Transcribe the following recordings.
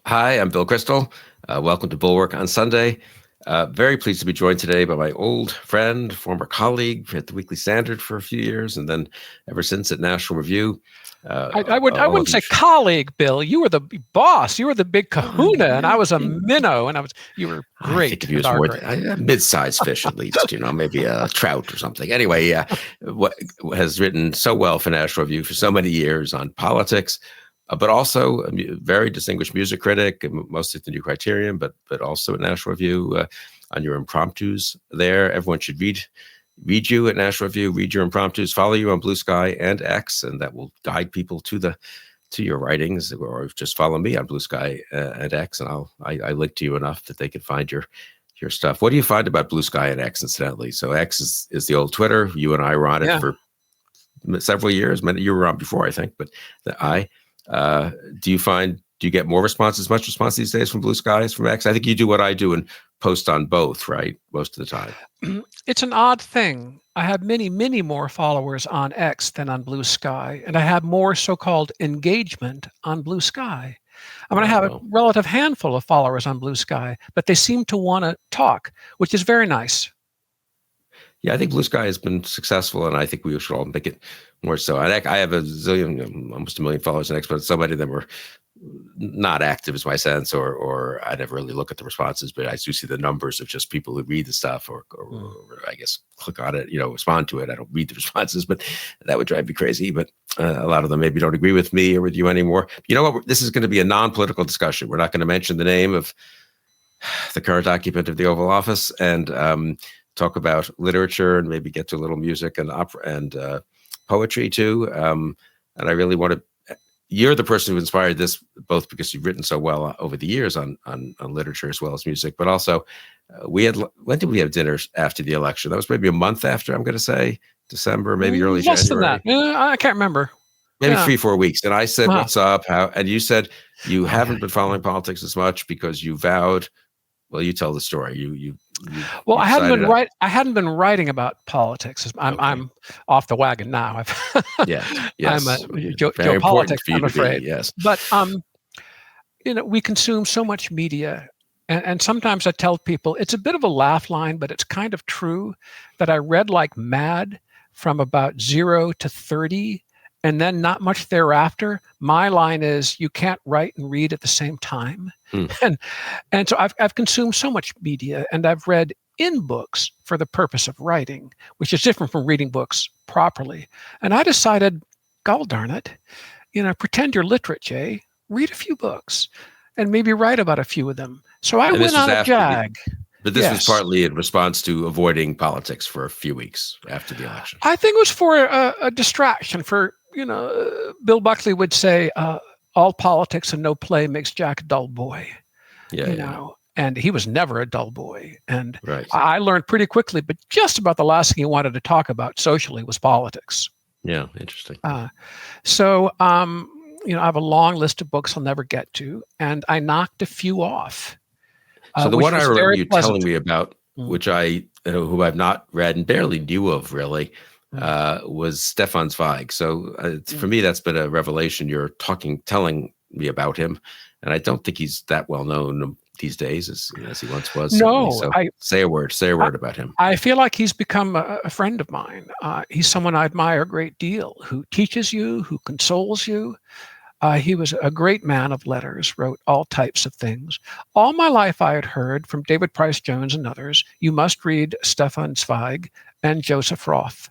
Hi, I'm Bill Kristol. Welcome to Bulwark on Sunday. Very pleased to be joined today by my old friend, former colleague at the Weekly Standard for a few years, and then ever since at National Review. I All wouldn't of you say colleague, Bill. You were the boss. You were the big kahuna, and I was a minnow, and you were I think great. of you as more a mid-sized fish, at least, maybe a trout or something. Anyway, what has written so well for National Review for so many years on politics, but also a very distinguished music critic, mostly at the New Criterion, but also at National Review on your impromptus there. Everyone should read you at National Review, read your impromptus, follow you on Blue Sky and X, and that will guide people to your writings, or just follow me on Blue Sky and X, and I link to you enough that they can find your stuff. What do you find about Blue Sky and X, incidentally? So X is the old Twitter. You and I were on it for several years. You were on before, I think, but do you get much response these days from Blue Sky as from X? I think you do what I do and post on both, right? Most of the time. It's an odd thing. I have many, many more followers on X than on Blue Sky, and I have more so-called engagement on Blue Sky. I have a relative handful of followers on Blue Sky, but they seem to want to talk, which is very nice. Yeah, I think Blue Sky has been successful, and I think we should all make it more so. I have a zillion, almost a million followers on X, but so many of them are not active, is my sense, or I never really look at the responses, but I do see the numbers of just people who read the stuff or I guess click on it, respond to it. I don't read the responses, but that would drive me crazy. But a lot of them maybe don't agree with me or with you anymore. You know what? This is going to be a non-political discussion. We're not going to mention the name of the current occupant of the Oval Office, and talk about literature and maybe get to a little music and opera and poetry too. And I really want to. You're the person who inspired this, both because you've written so well over the years on literature as well as music, but also when did we have dinner after the election? That was maybe a month after, I'm going to say December, maybe early January. Less than that. I can't remember. Maybe 3-4 weeks. And I said, "What's up? How?" And you said you haven't been following politics as much because you vowed. Well, you tell the story. I hadn't been writing about politics. I'm off the wagon now. Yes. I'm a geopolitics, I'm afraid. Yes. But we consume so much media, and sometimes I tell people it's a bit of a laugh line, but it's kind of true that I read like mad from about 0 to 30. And then not much thereafter. My line is, you can't write and read at the same time. And so I've consumed so much media, and I've read in books for the purpose of writing, which is different from reading books properly. And I decided, gol darn it, pretend you're literate, Jay. Read a few books and maybe write about a few of them. So I went on a jag. But this was partly in response to avoiding politics for a few weeks after the election. I think it was for a distraction. For Bill Buckley would say, all politics and no play makes Jack a dull boy. And he was never a dull boy. And I learned pretty quickly, but just about the last thing he wanted to talk about socially was politics. Yeah, interesting. So I have a long list of books I'll never get to, and I knocked a few off. So the one I remember you telling me about, which who I've not read and barely knew of really, was Stefan Zweig. So for me, that's been a revelation. You're telling me about him, and I don't think he's that well known these days as he once was. No, so say a word about him. I feel like he's become a friend of mine. He's someone I admire a great deal, who teaches you, who consoles you. He was a great man of letters, wrote all types of things. All my life I had heard from David Price Jones and others, you must read Stefan Zweig and Joseph Roth.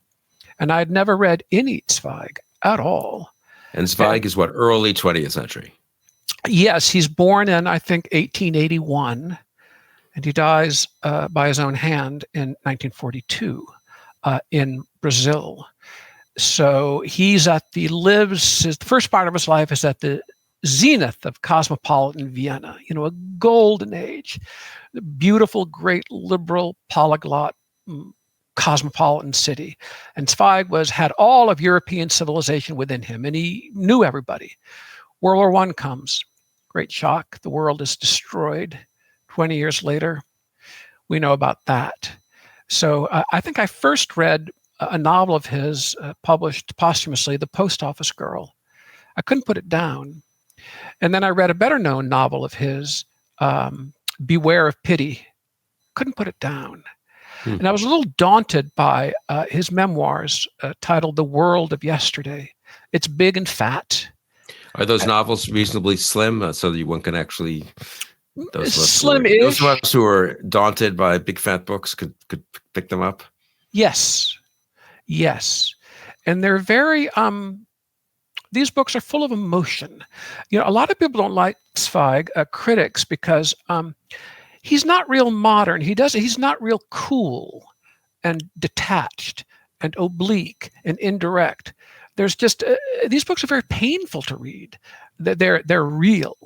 And I had never read any Zweig at all. And Zweig is what, early 20th century? Yes, he's born in, I think, 1881, and he dies by his own hand in 1942 in Brazil. So the first part of his life is at the zenith of cosmopolitan Vienna, a golden age, the beautiful, great, liberal, polyglot, cosmopolitan city. And Zweig had all of European civilization within him, and he knew everybody. World War I comes, great shock. The world is destroyed. 20 years later, we know about that. So I think I first read a novel of his published posthumously, The Post Office Girl. I couldn't put it down. And then I read a better known novel of his, Beware of Pity. Couldn't put it down. And I was a little daunted by his memoirs titled The World of Yesterday. It's big and fat. Are those novels reasonably slim so that one can actually... Those of us who are daunted by big fat books could pick them up? Yes. And they're very... these books are full of emotion. A lot of people don't like Zweig, critics, because he's not real modern. He's not real cool and detached and oblique and indirect. There's just these books are very painful to read. They're real.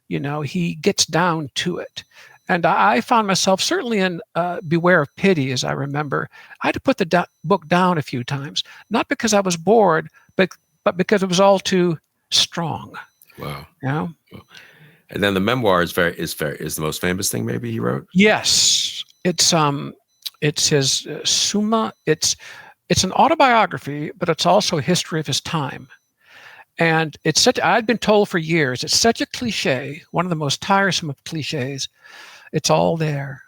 He gets down to it. And I found myself certainly in Beware of Pity, as I remember. I had to put the book down a few times, not because I was bored, but because it was all too strong. Wow. And then the memoir is the most famous thing maybe he wrote? Yes. It's his Summa. It's an autobiography, but it's also a history of his time. And I'd been told for years, it's such a cliche, one of the most tiresome of cliches. It's all there.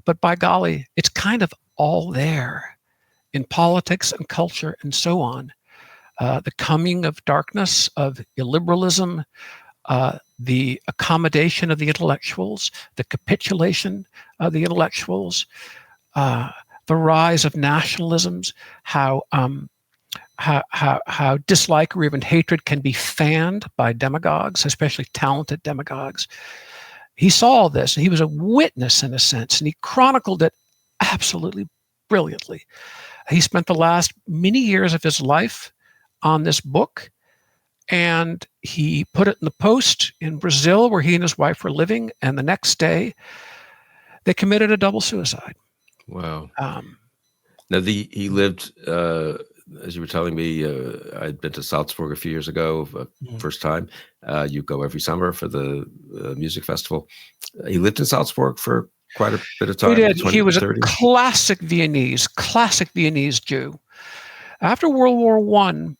But by golly, it's kind of all there in politics and culture and so on. The coming of darkness, of illiberalism, the accommodation of the intellectuals, the capitulation of the intellectuals, the rise of nationalisms, how dislike or even hatred can be fanned by demagogues, especially talented demagogues. He saw all this, and he was a witness in a sense, and he chronicled it absolutely brilliantly. He spent the last many years of his life on this book, and he put it in the Post in Brazil, where he and his wife were living, and the next day they committed a double suicide. Wow. Now he lived, as you were telling me, I'd been to Salzburg a few years ago, first time. You go every summer for the music festival. He lived in Salzburg for quite a bit of time. He did. He was a classic Viennese Jew. After World War I,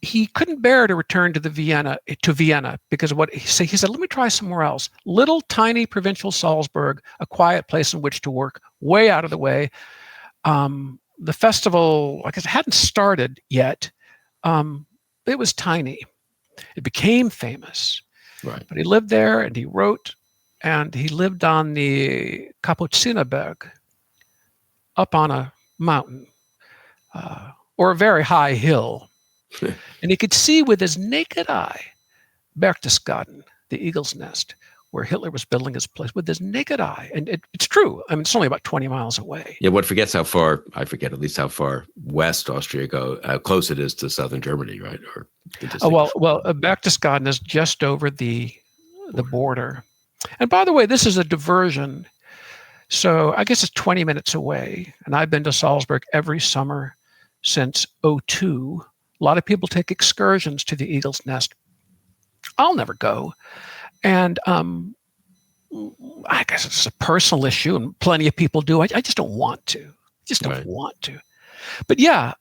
he couldn't bear to return to Vienna because of what he said. He said, let me try somewhere else. Little tiny provincial Salzburg, a quiet place in which to work, way out of the way. The festival, I guess, hadn't started yet. It was tiny. It became famous. Right. But he lived there and he wrote, and he lived on the Kapuzinerberg, up on a mountain, or a very high hill. And he could see with his naked eye Berchtesgaden, the Eagle's Nest, where Hitler was building his place, with his naked eye. And it's true. I mean, it's only about 20 miles away. Yeah, one forgets how far, I forget at least how far west Austria how close it is to southern Germany, right? Or Berchtesgaden is just over the border. And by the way, this is a diversion. So I guess it's 20 minutes away. And I've been to Salzburg every summer since 2002. A lot of people take excursions to the Eagle's Nest. I'll never go. And I guess it's a personal issue, and plenty of people do. I just don't want to. Want to. But yeah,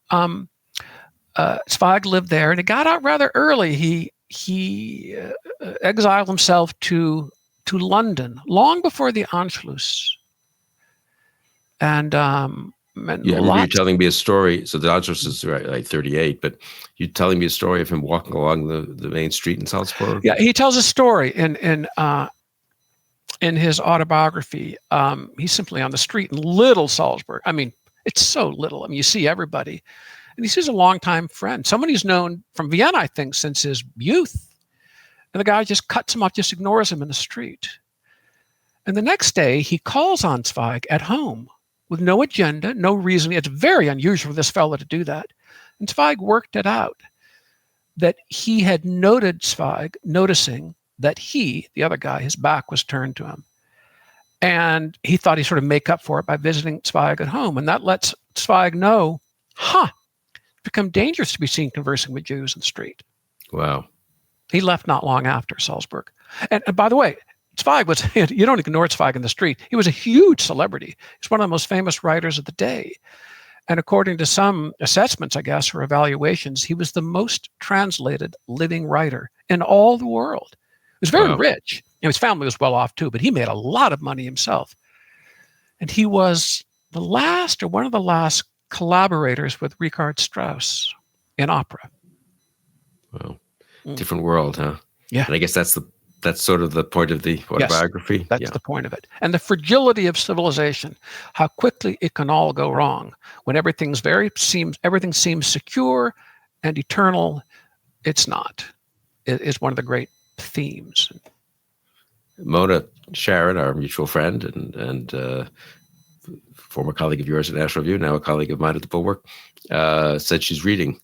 Zweig lived there, and he got out rather early. He exiled himself to London long before the Anschluss. And you're telling me a story. So the Anschluss is like 38, but you're telling me a story of him walking along the main street in Salzburg. Yeah, he tells a story in his autobiography. He's simply on the street in little Salzburg. I mean, it's so little. I mean, you see everybody, and he sees a longtime friend, someone he's known from Vienna, I think, since his youth. And the guy just cuts him off, just ignores him in the street. And the next day, he calls on Zweig at home, with no agenda, no reason. It's very unusual for this fellow to do that. And Zweig worked it out, that he had noticing that the other guy, his back was turned to him. And he thought he'd sort of make up for it by visiting Zweig at home. And that lets Zweig know, it's become dangerous to be seen conversing with Jews in the street. Wow. He left not long after Salzburg. And by the way, Zweig was, you don't ignore Zweig in the street. He was a huge celebrity. He's one of the most famous writers of the day. And according to some assessments, I guess, or evaluations, he was the most translated living writer in all the world. He was very rich. And his family was well off too, but he made a lot of money himself. And he was the last, or one of the last, collaborators with Richard Strauss in opera. Well, different world, huh? Yeah. And I guess that's sort of the point of the autobiography. Yes, that's the point of it. And the fragility of civilization, how quickly it can all go wrong when everything seems secure and eternal. It's not. It is one of the great themes. Mona Sharon, our mutual friend and former colleague of yours at National Review, now a colleague of mine at the Bulwark, said she's reading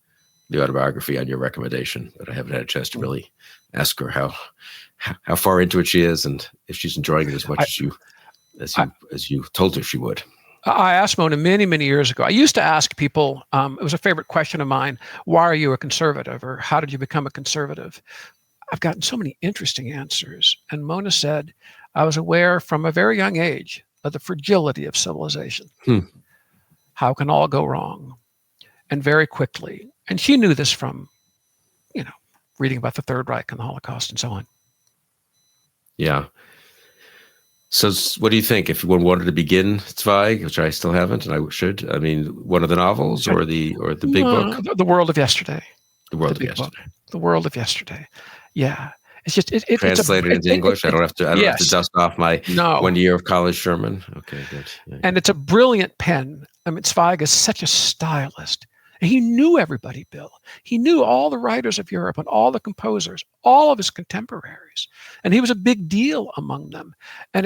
the autobiography on your recommendation, but I haven't had a chance to really ask her how far into it she is and if she's enjoying it as much as you told her she would. I asked Mona many, many years ago. I used to ask people, it was a favorite question of mine, why are you a conservative, or how did you become a conservative? I've gotten so many interesting answers. And Mona said, I was aware from a very young age of the fragility of civilization. How can all go wrong? And very quickly. And she knew this from, reading about the Third Reich and the Holocaust and so on. Yeah. So what do you think? If one wanted to begin Zweig, which I still haven't, and I should, I mean, one of the novels or the big book? The World of Yesterday. The World of Yesterday. The World of Yesterday. Yeah. It's just translated into English. I don't have to dust off my 1 year of college Sherman. Okay, good. Yeah. And it's a brilliant pen. I mean, Zweig is such a stylist. And he knew everybody, Bill. He knew all the writers of Europe and all the composers, all of his contemporaries, and he was a big deal among them. And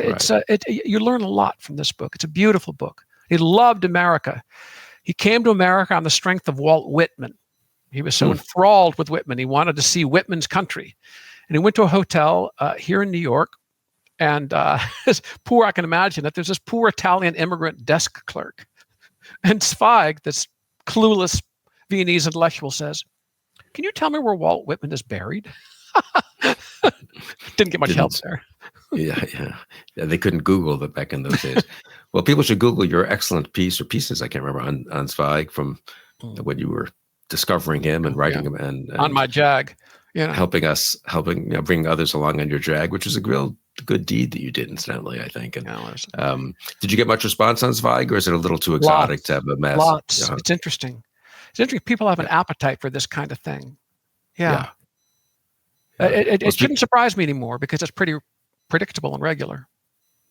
you learn a lot from this book. It's a beautiful book. He loved America. He came to America on the strength of Walt Whitman. He was so enthralled with Whitman. He wanted to see Whitman's country. And he went to a hotel here in New York. And this poor, I can imagine that there's this poor Italian immigrant desk clerk. And Zweig, this clueless Viennese intellectual, says, can you tell me where Walt Whitman is buried? Didn't get much help there. Yeah. They couldn't Google that back in those days. Well, people should Google your excellent piece or pieces, I can't remember, on Zweig from when you were discovering him and writing him and on my Jag. Helping bring others along on your Jag, which is a real good deed that you did, incidentally, I think. And did you get much response on Zweig, or is it a little too exotic to have a mass? Lots. It's interesting. It's interesting. People have an appetite for this kind of thing. Yeah. It shouldn't surprise me anymore because it's pretty predictable and regular.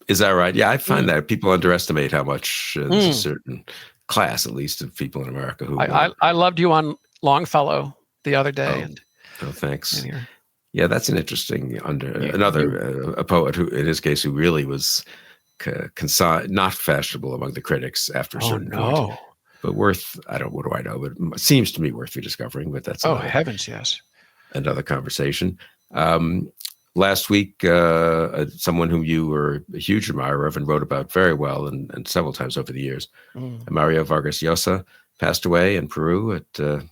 Is that right? Yeah, I find that people underestimate how much there's a certain class, at least, of people in America who. I loved you on Longfellow the other day, Oh, thanks. Yeah, that's an interesting a poet who, in his case, who really was not fashionable among the critics after a certain point. But worth, what do I know? But it seems to me worth rediscovering. But that's heavens, yes, another conversation. Last week, someone whom you were a huge admirer of and wrote about very well and several times over the years, Mario Vargas Llosa, passed away in Peru at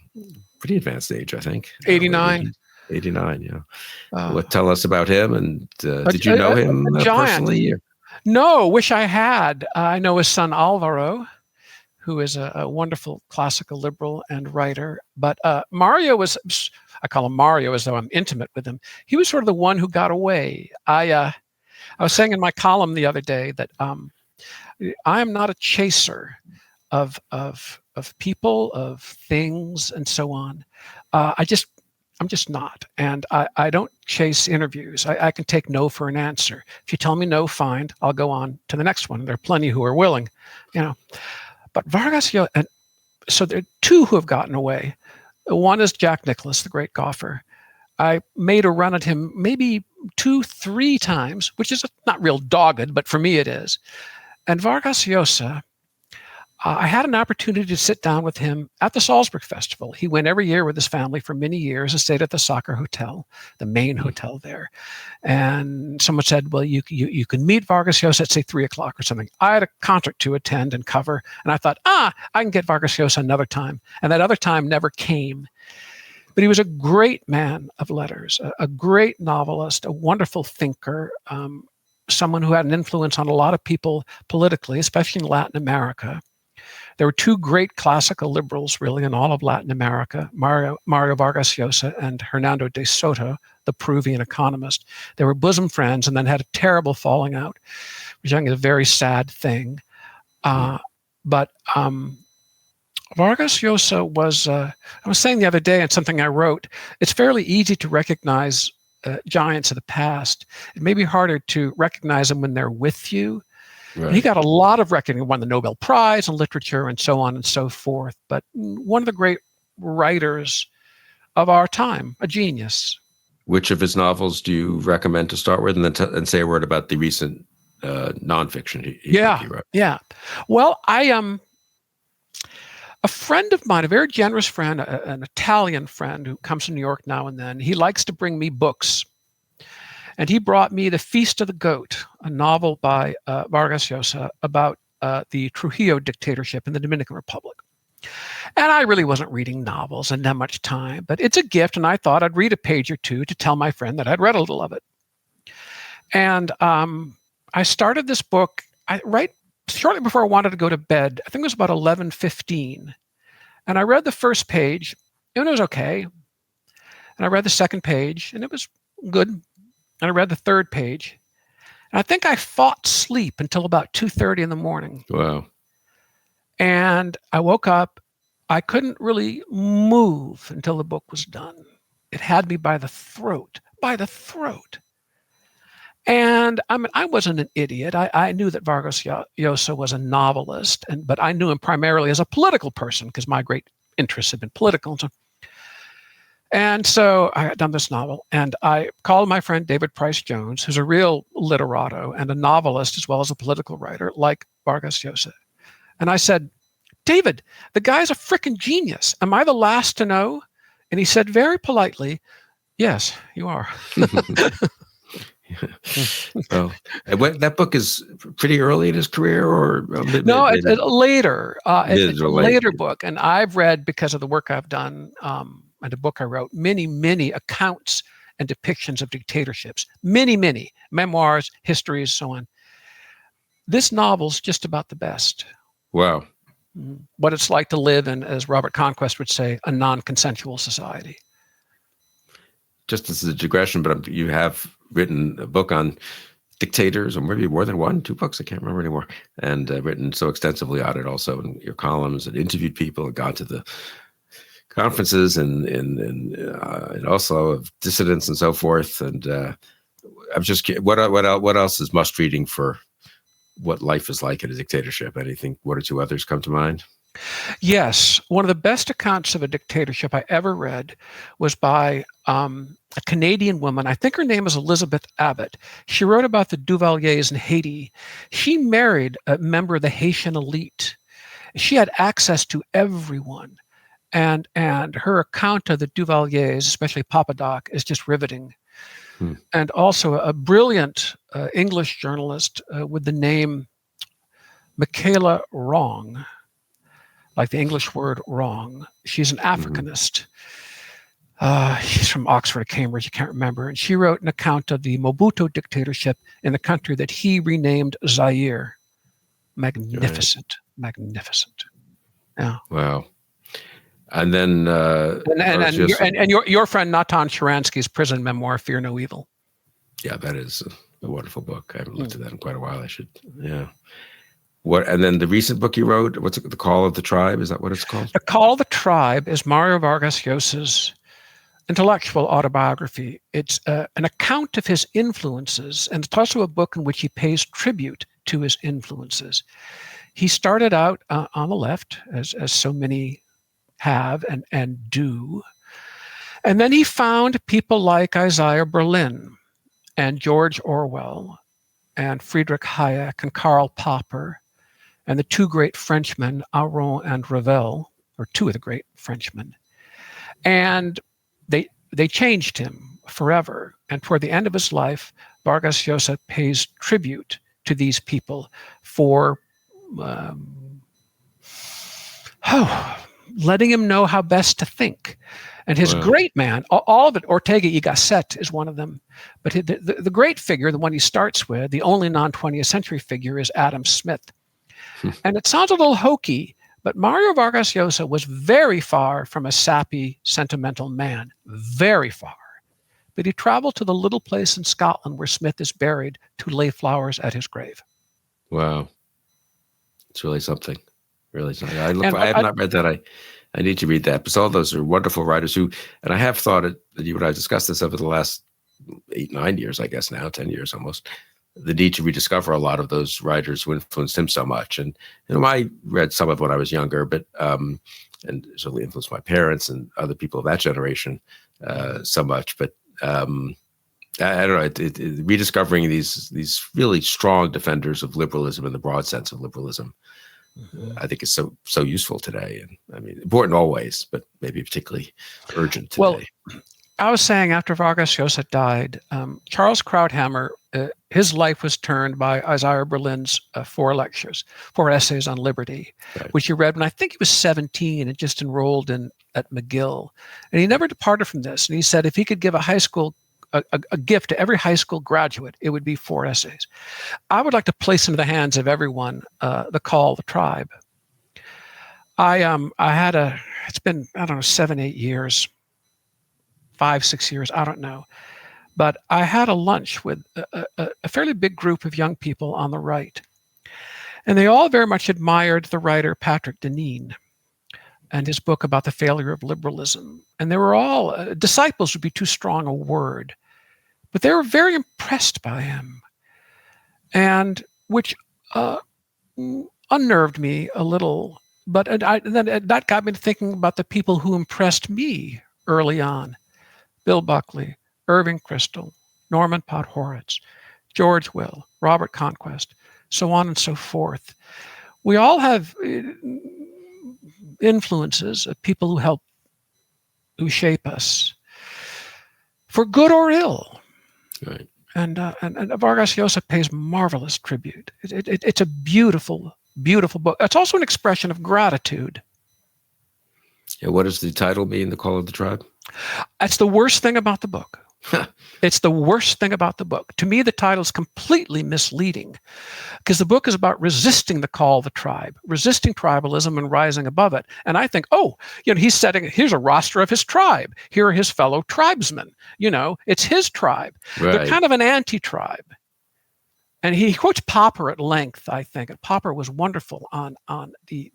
pretty advanced age, I think. 89. 89, yeah. Tell us about him, and did you know him personally? No, wish I had. I know his son Alvaro, who is a wonderful classical liberal and writer. But Mario was, I call him Mario as though I'm intimate with him. He was sort of the one who got away. I was saying in my column the other day that I am not a chaser of people, of things, and so on. I'm just not. And I don't chase interviews. I can take no for an answer. If you tell me no, fine, I'll go on to the next one. There are plenty who are willing, But Vargas Llosa, and so there are two who have gotten away. One is Jack Nicklaus, the great golfer. I made a run at him maybe 2-3 times, which is not real dogged, but for me it is. And Vargas Llosa, I had an opportunity to sit down with him at the Salzburg Festival. He went every year with his family for many years and stayed at the Soccer Hotel, the main hotel there. And someone said, well, you can meet Vargas Llosa at, say, 3:00 or something. I had a concert to attend and cover, and I thought, I can get Vargas Llosa another time. And that other time never came. But he was a great man of letters, a great novelist, a wonderful thinker, someone who had an influence on a lot of people politically, especially in Latin America. There were two great classical liberals, really, in all of Latin America, Mario Vargas Llosa and Hernando de Soto, the Peruvian economist. They were bosom friends and then had a terrible falling out, which I think is a very sad thing. But Vargas Llosa was, I was saying the other day, and something I wrote, it's fairly easy to recognize giants of the past. It may be harder to recognize them when they're with you. Right. He got a lot of recognition, won the Nobel Prize in literature and so on and so forth. But one of the great writers of our time, a genius. Which of his novels do you recommend to start with, and then and say a word about the recent nonfiction he wrote? Yeah. Well, a friend of mine, a very generous friend, an Italian friend who comes to New York now and then, he likes to bring me books. And he brought me The Feast of the Goat, a novel by Vargas Llosa about the Trujillo dictatorship in the Dominican Republic. And I really wasn't reading novels and that much time, but it's a gift, and I thought I'd read a page or two to tell my friend that I'd read a little of it. And I started this book right shortly before I wanted to go to bed. I think it was about 11:15. And I read the first page, and it was okay. And I read the second page, and it was good. And I read the third page. And I think I fought sleep until about 2:30 in the morning. Wow. And I woke up. I couldn't really move until the book was done. It had me by the throat. And I mean, I wasn't an idiot. I knew that Vargas Llosa was a novelist, but I knew him primarily as a political person because my great interests had been political. And so I had done this novel, and I called my friend David Price Jones, who's a real literato and a novelist as well as a political writer like Vargas Llosa. And I said, David, the guy's a frickin' genius. Am I the last to know? And he said very politely, yes, you are. Well, that book is pretty early in his career, or no, it's later. It's a later book, and I've read, because of the work I've done and the book I wrote, many accounts and depictions of dictatorships, many memoirs, histories, so on. This novel's just about the best. Wow. What it's like to live in, as Robert Conquest would say, a non-consensual society. Just as a digression, but you have written a book on dictators, or maybe more than one, 2 books, I can't remember anymore, and written so extensively on it also in your columns, and interviewed people and gone to the conferences in Oslo of dissidents and so forth. And I'm just curious, what else is must reading for what life is like in a dictatorship? Anything, 1 or 2 others come to mind? Yes. One of the best accounts of a dictatorship I ever read was by a Canadian woman. I think her name is Elizabeth Abbott. She wrote about the Duvaliers in Haiti. She married a member of the Haitian elite. She had access to everyone. And her account of the Duvaliers, especially Papa Doc, is just riveting. And also a brilliant English journalist with the name Michaela Wrong, like the English word wrong. She's an Africanist. She's from Oxford or Cambridge, I can't remember. And she wrote an account of the Mobutu dictatorship in the country that he renamed Zaire. Magnificent. Yeah. Wow. And then your friend Natan Sharansky's prison memoir, Fear No Evil. Yeah, that is a wonderful book. I haven't looked at that in quite a while. I should. Yeah. What? And then the recent book you wrote, what's it, The Call of the Tribe? Is that what it's called? The Call of the Tribe is Mario Vargas Llosa's intellectual autobiography. It's an account of his influences, and it's also a book in which he pays tribute to his influences. He started out on the left, as so many have and do. And then he found people like Isaiah Berlin and George Orwell and Friedrich Hayek and Karl Popper and the 2 great Frenchmen, Aron and Ravel, or 2 of the great Frenchmen. And they changed him forever. And toward the end of his life, Vargas Llosa pays tribute to these people for letting him know how best to think. And his great man, all of it, Ortega y Gasset is one of them. But the great figure, the one he starts with, the only non-20th century figure, is Adam Smith. And it sounds a little hokey, But Mario Vargas Llosa was very far from a sappy, sentimental man, very far. But he traveled to the little place in Scotland where Smith is buried to lay flowers at his grave. Wow. It's really something. Really something. I have not read that. I need to read that. Because all those are wonderful writers who, and I have thought it, that you and I discussed this over the last 8, 9 years, I guess now, 10 years almost, the need to rediscover a lot of those writers who influenced him so much. And, I read some of when I was younger, but, and certainly influenced my parents and other people of that generation so much. But I don't know, rediscovering these really strong defenders of liberalism in the broad sense of liberalism, I think is so useful today. And I mean, important always, but maybe particularly urgent today. Well, I was saying after Vargas Llosa died, Charles Krauthammer, his life was turned by Isaiah Berlin's 4 essays on liberty, right, which he read when I think he was 17 and just enrolled at McGill. And he never departed from this. And he said if he could give a gift to every high school graduate, it would be 4 essays. I would like to place into the hands of everyone The Call of the Tribe. I had it's been, I don't know, 7, 8 years, 5, 6 years, I don't know. But I had a lunch with a fairly big group of young people on the right. And they all very much admired the writer Patrick Deneen and his book about the failure of liberalism. And they were all, disciples would be too strong a word, but they were very impressed by him, and which unnerved me a little. But then that got me to thinking about the people who impressed me early on: Bill Buckley, Irving Kristol, Norman Podhoretz, George Will, Robert Conquest, so on and so forth. We all have influences of people who shape us, for good or ill. Right. And Vargas Llosa pays marvelous tribute. It's a beautiful, beautiful book. It's also an expression of gratitude. Yeah, what does the title mean, The Call of the Tribe? That's the worst thing about the book. It's the worst thing about the book. To me, the title is completely misleading, because the book is about resisting the call of the tribe, resisting tribalism and rising above it. And I think, here's a roster of his tribe. Here are his fellow tribesmen. It's his tribe. Right. They're kind of an anti-tribe. And he quotes Popper at length, I think. And Popper was wonderful on the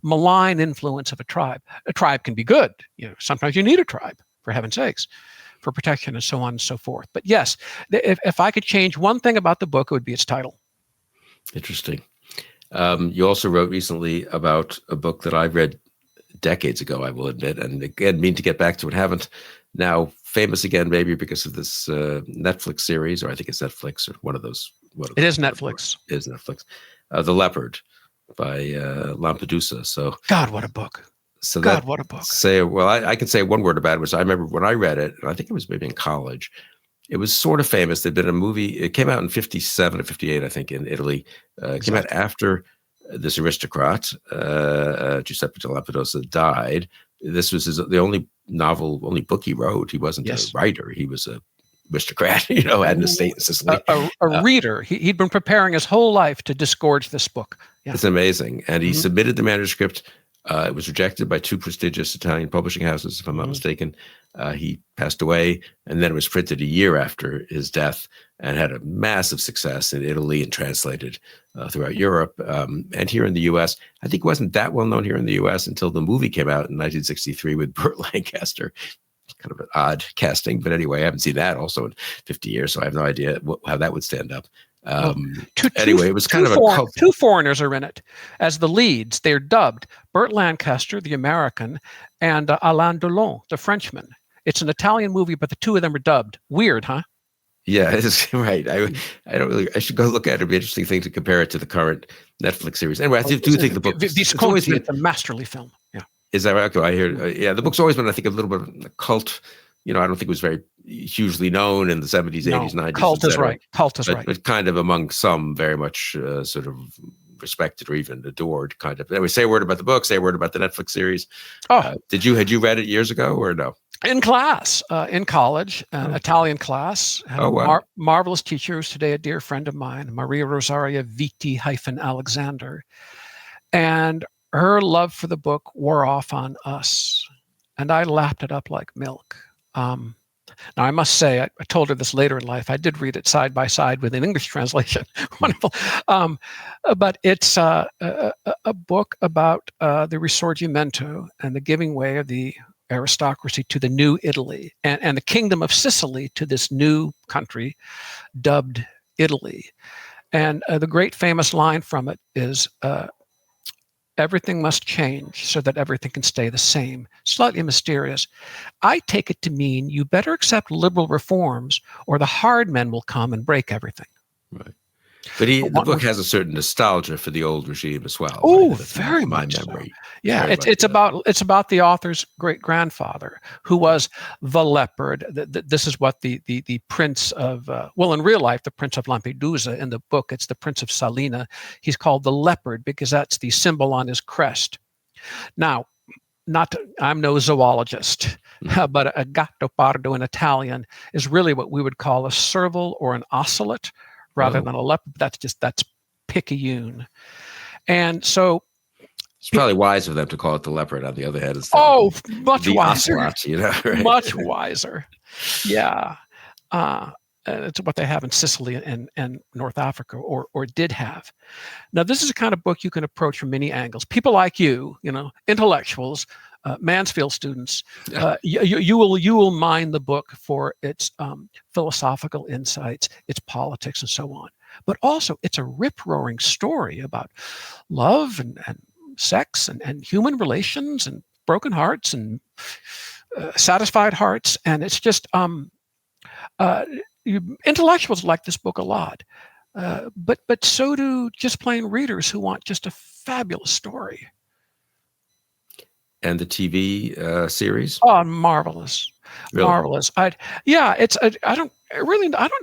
malign influence of a tribe. A tribe can be good. Sometimes you need a tribe, for heaven's sakes, for protection and so on and so forth. But yes, if I could change one thing about the book, it would be its title. Interesting. You also wrote recently about a book that I read decades ago, I will admit, and again, mean to get back to it, haven't. Now famous again, maybe because of this Netflix series, or I think it's Netflix, or one of those. It is Netflix. It is Netflix. The Leopard by Lampedusa. So God, what a book. So God, what a book. I can say one word about it, which I remember when I read it, and I think it was maybe in college, it was sort of famous. There'd been a movie, it came out in 57 or 58, I think, in Italy. It came out after this aristocrat, Giuseppe de Lampedusa, died. This was the only book he wrote. He wasn't a writer. He was a aristocrat, had an estate in Sicily. A reader. He'd been preparing his whole life to disgorge this book. Yeah. It's amazing. And he submitted the manuscript. It was rejected by 2 prestigious Italian publishing houses, if I'm not mistaken. He passed away, and then it was printed a year after his death and had a massive success in Italy and translated throughout Europe. And here in the U.S., I think it wasn't that well known here in the U.S. until the movie came out in 1963 with Burt Lancaster. Kind of an odd casting, but anyway, I haven't seen that also in 50 years, so I have no idea how that would stand up. Anyway, it was kind of a cult. 2 foreigners are in it as the leads. They're dubbed Burt Lancaster, the American, and Alain Delon, the Frenchman. It's an Italian movie, but the 2 of them are dubbed. Weird, huh? Yeah, it's right. I should go look at it. It'd be an interesting thing to compare it to the current Netflix series. Anyway, I do think the book. It's a masterly film. Yeah. Is that right? Okay, I hear. The book's always been, I think, a little bit of a cult. I don't think it was very hugely known in the 70s, 80s, 90s. Cult is right. But kind of among some very much sort of respected or even adored, kind of. Anyway, say a word about the book, say a word about the Netflix series. Had you read it years ago or no? In class, in college, Italian class. Had a marvelous teacher who's today a dear friend of mine, Maria Rosaria Vitti-Alexander. And her love for the book wore off on us, and I lapped it up like milk. Now, I must say, I told her this later in life. I did read it side by side with an English translation. Wonderful. But it's a book about the Risorgimento and the giving way of the aristocracy to the new Italy, and the kingdom of Sicily to this new country dubbed Italy. And the great famous line from it is, everything must change so that everything can stay the same. Slightly mysterious. I take it to mean you better accept liberal reforms or the hard men will come and break everything. Right. But the book has a certain nostalgia for the old regime as well. Oh, right? very my much memory. So. Yeah, Very it's about the author's great grandfather, who was the Leopard. This is what the prince of in real life, the Prince of Lampedusa. In the book, it's the Prince of Salina. He's called the Leopard because that's the symbol on his crest. Now, I'm no zoologist, but a gattopardo in Italian is really what we would call a serval or an ocelot, rather than a leopard. That's picayune. And so it's probably wise of them to call it the Leopard. On the other hand, it's much wiser. Ocelot, right? Much wiser. Yeah. It's what they have in Sicily and North Africa, or did have. Now, this is a kind of book you can approach from many angles. People like you, intellectuals, Mansfield students, you will mine the book for its philosophical insights, its politics, and so on. But also, it's a rip-roaring story about love and sex and human relations and broken hearts and satisfied hearts. And it's just intellectuals like this book a lot, but so do just plain readers who want just a fabulous story. And the TV series? Oh, marvelous. Really? Marvelous. I don't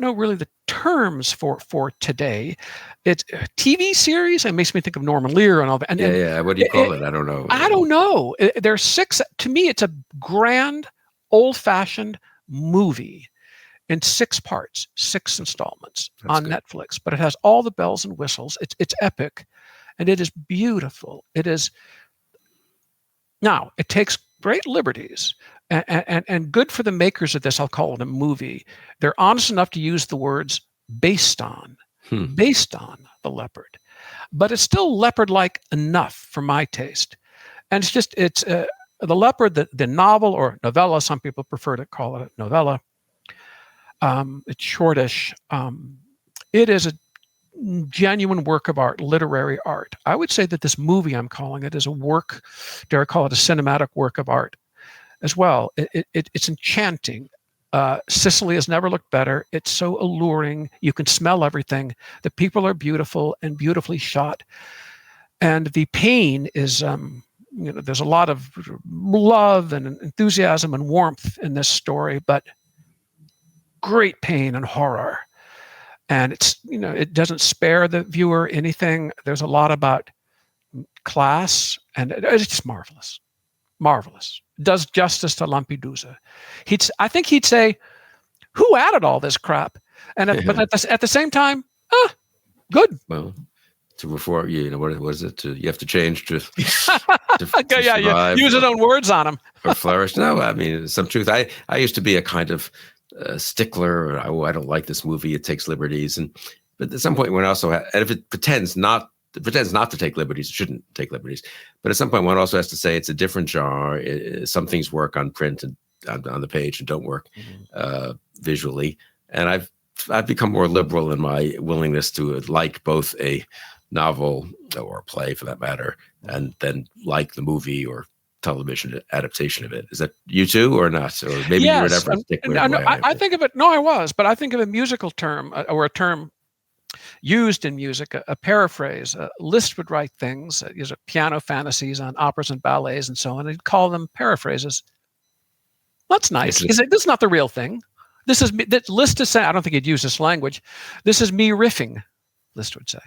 know really the terms for today. It's a TV series. It makes me think of Norman Lear and all that. And what do you call it? I don't know. I don't know. There's 6. To me, it's a grand, old-fashioned movie in 6 parts, 6 installments. That's on good. Netflix. But it has all the bells and whistles. It's epic, and it is beautiful. It is. Now, it takes great liberties, and good for the makers of this. I'll call it a movie. They're honest enough to use the words based on the Leopard, but it's still Leopard-like enough for my taste. And it's the Leopard, the novel or novella. Some people prefer to call it a novella. It's shortish. It is a genuine work of art, literary art. I would say that this movie, I'm calling it, is a work, dare I call it a cinematic work of art as well. It's enchanting. Sicily has never looked better. It's so alluring. You can smell everything. The people are beautiful and beautifully shot. And the pain is, there's a lot of love and enthusiasm and warmth in this story, but great pain and horror. And it doesn't spare the viewer anything. There's a lot about class, and it's just marvelous. Marvelous. Does justice to Lampedusa. I think he'd say, who added all this crap? But at the same time, good. Well, to reform, what is it? You have to change to survive, use his own words on him. Or flourish. No, I mean, some truth. I used to be a kind of stickler. I don't like this movie. It takes liberties, but at some point, when also, and if it pretends not to take liberties, it shouldn't take liberties. But at some point, one also has to say it's a different genre. Some things work on print and on the page, and don't work visually. And I've become more liberal in my willingness to like both a novel or a play, for that matter, and then like the movie or television adaptation of it. Is that you too, or not? Or maybe you were never a stickler. I think of it. No, I was, but I think of a musical term or a term used in music, a paraphrase. Liszt would write things, piano fantasies on operas and ballets and so on. He'd call them paraphrases. That's nice. This is not the real thing. This is Liszt is saying. I don't think he'd use this language. This is me riffing, Liszt would say.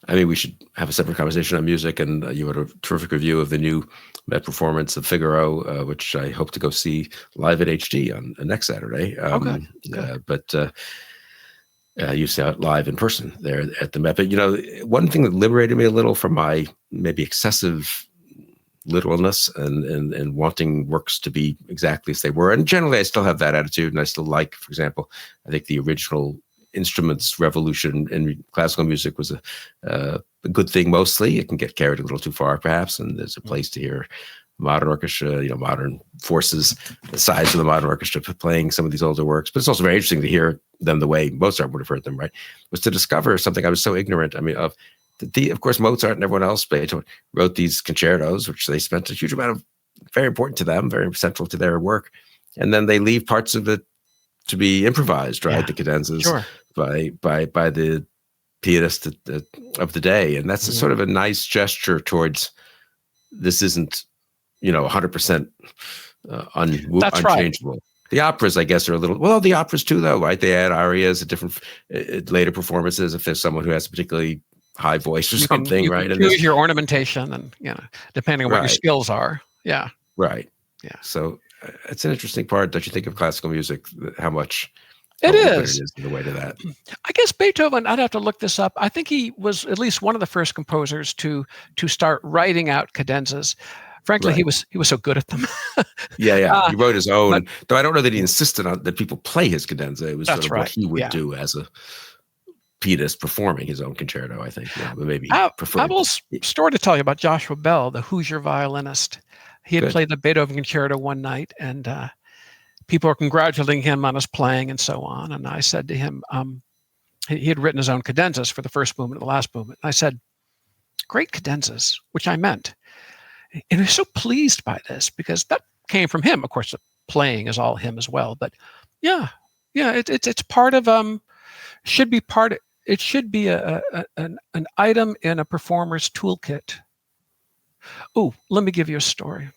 I mean, we should have a separate conversation on music, and you had a terrific review of the new Met performance of Figaro, which I hope to go see live at HD on next Saturday. Okay. But You saw it live in person there at the Met. But, one thing that liberated me a little from my maybe excessive literalness and wanting works to be exactly as they were. And generally, I still have that attitude, and I still like, for example, I think the original instruments revolution in classical music was a good thing mostly. It can get carried a little too far, perhaps, and there's a place to hear modern orchestra, modern forces, the size of the modern orchestra playing some of these older works. But it's also very interesting to hear them the way Mozart would have heard them, right? Was to discover something I was so ignorant, of. Of course, Mozart and everyone else, Beethoven, wrote these concertos, which they spent a huge amount of, very important to them, very central to their work. And then they leave parts of it to be improvised, right? Yeah, the cadenzas sure. by the pianist of the day. And that's a sort of a nice gesture towards, this isn't 100% unchangeable. Right. The operas, I guess, are a little, well, the operas too, though, right? They add arias at different later performances. If there's someone who has a particularly high voice or something, right? You can choose your ornamentation, and depending on what your skills are. Yeah. Right. Yeah. So it's an interesting part, don't you think, of classical music, how much it is in the way to that. I guess Beethoven, I'd have to look this up. I think he was at least one of the first composers to start writing out cadenzas. Frankly, Right. he was so good at them. Yeah. He wrote his own, though I don't know that he insisted on that people play his cadenza. It was sort of what he would do as a pianist performing his own concerto, I think. Yeah, but maybe I have a little story to tell you about Joshua Bell, the Hoosier violinist. He had played the Beethoven concerto one night, and people were congratulating him on his playing and so on. And I said to him, he had written his own cadenzas for the first movement and the last movement. And I said, great cadenzas, which I meant. And he was so pleased by this because that came from him. Of course, the playing is all him as well. But it's part of should be part of. It should be an item in a performer's toolkit. Oh, let me give you a story.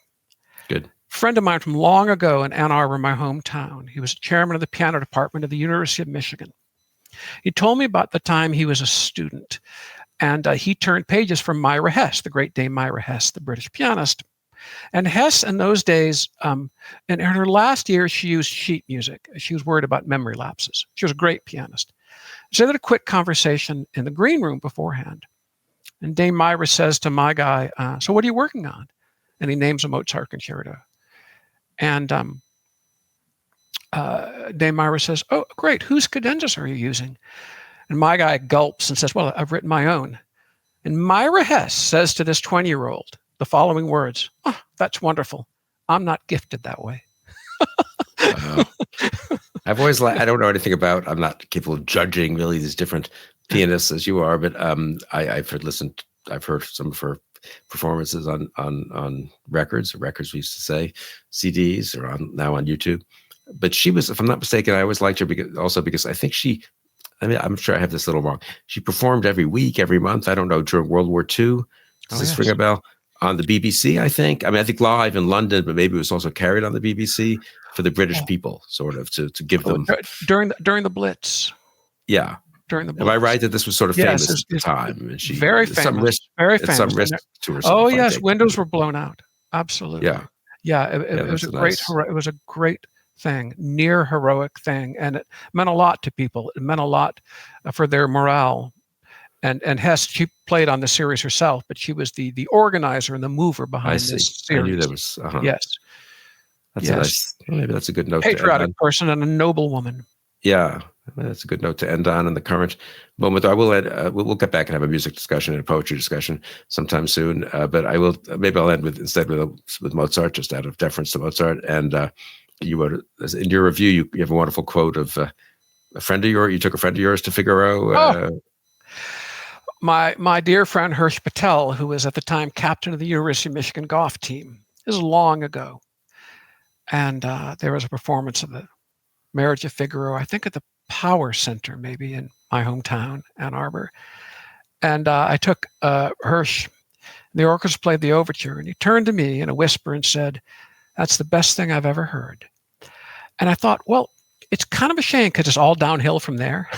Good. A friend of mine from long ago in Ann Arbor, my hometown, he was chairman of the piano department of the University of Michigan. He told me about the time he was a student, and he turned pages for Myra Hess, the great Dame Myra Hess, the British pianist. And Hess, in those days, in her last year, she used sheet music. She was worried about memory lapses. She was a great pianist. So they had a quick conversation in the green room beforehand. And Dame Myra says to my guy, so what are you working on? And he names a Mozart concerto. And Dame Myra says, oh, great. Whose cadenzas are you using? And my guy gulps and says, well, I've written my own. And Myra Hess says to this 20-year-old the following words, oh, that's wonderful. I'm not gifted that way. I've always I don't know anything about, I'm not capable of judging really these different pianists as you are, but I've heard some of her performances on records we used to say, CDs, or now on YouTube. But she was, if I'm not mistaken, I always liked her because I think I'm sure I have this a little wrong. She performed every week, every month. I don't know, during World War II. Does this ring a bell? On the BBC, I think. I think live in London, but maybe it was also carried on the BBC for the British people, sort of, to give them during the Blitz. Yeah. During the Blitz. Am I right that this was sort of famous at the time? And she very famous. Very famous. Some risk to herself. Oh yes, windows were blown out. Absolutely. Yeah. It was a great. It was a great thing, near heroic thing, and it meant a lot to people. It meant a lot for their morale. And Hess, she played on the series herself, but she was the organizer and the mover behind this series. I knew there was. Yes. Maybe that's a good note. Patriotic person and a noble woman. Yeah, that's a good note to end on in the current moment. I will we'll get back and have a music discussion and a poetry discussion sometime soon. But I'll end with Mozart, just out of deference to Mozart. And you wrote in your review, you have a wonderful quote of a friend of yours. You took a friend of yours to Figaro. My dear friend Hirsch Patel, who was at the time captain of the University of Michigan golf team. This is long ago. And there was a performance of the Marriage of Figaro, I think at the Power Center, maybe in my hometown, Ann Arbor. And I took Hirsch. The orchestra played the overture, and he turned to me in a whisper and said, that's the best thing I've ever heard. And I thought, well, it's kind of a shame because it's all downhill from there.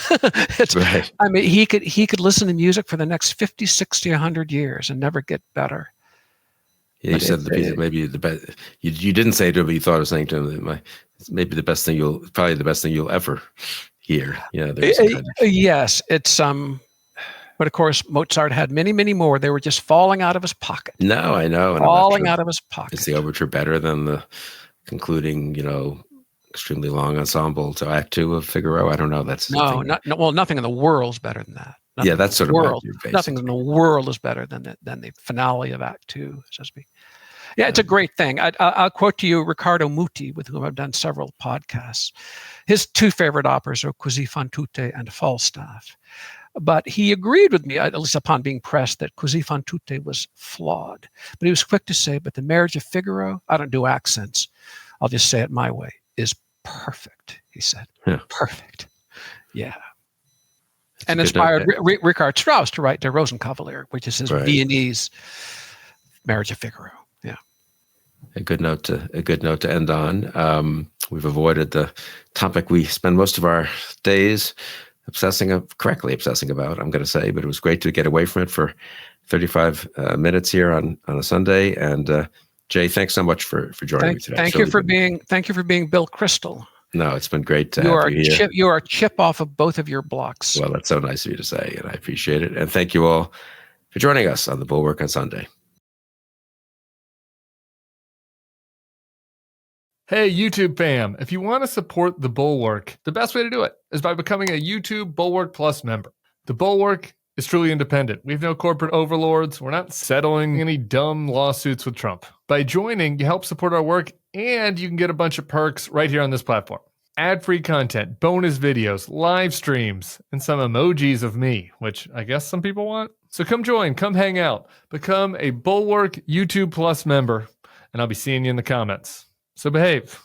Right. I mean, he could listen to music for the next 50, 60, 100 years and never get better. Yeah, you said the piece maybe the best. You didn't say it to him, but you thought of saying to him, maybe probably the best thing you'll ever here. Yeah, there's some kind of... Yes, it's but of course Mozart had many, many more. They were just falling out of his pocket. No, I know. And falling out of his pocket. Is the overture better than the concluding, extremely long ensemble to Act 2 of Figaro? I don't know. That's no, nothing in the world is better than that. Nothing that's sort of world. Nothing in the world is better than the finale of Act 2, so to speak. Yeah, it's a great thing. I'll quote to you Riccardo Muti, with whom I've done several podcasts. His two favorite operas are Così fan tutte and Falstaff. But he agreed with me, at least upon being pressed, that Così fan tutte was flawed. But he was quick to say, but The Marriage of Figaro, I don't do accents, I'll just say it my way, is perfect, he said. Yeah. Perfect. Yeah. And inspired Richard Strauss to write Der Rosenkavalier, which is his Viennese Marriage of Figaro. Yeah. A good note to end on. We've avoided the topic we spend most of our days correctly obsessing about, I'm going to say, but it was great to get away from it for 35 minutes here on a Sunday. And Jay, thanks so much for joining me today. Thank you for being Bill Kristol. No, it's been great to have you here. You are a chip off of both of your blocks. Well, that's so nice of you to say, and I appreciate it. And thank you all for joining us on the Bulwark on Sunday. Hey, YouTube fam, if you want to support the Bulwark, the best way to do it is by becoming a YouTube Bulwark Plus member. The Bulwark is truly independent. We have no corporate overlords. We're not settling any dumb lawsuits with Trump. By joining, you help support our work, and you can get a bunch of perks right here on this platform. Ad-free content, bonus videos, live streams, and some emojis of me, which I guess some people want. So come join, come hang out, become a Bulwark YouTube Plus member, and I'll be seeing you in the comments. So behave.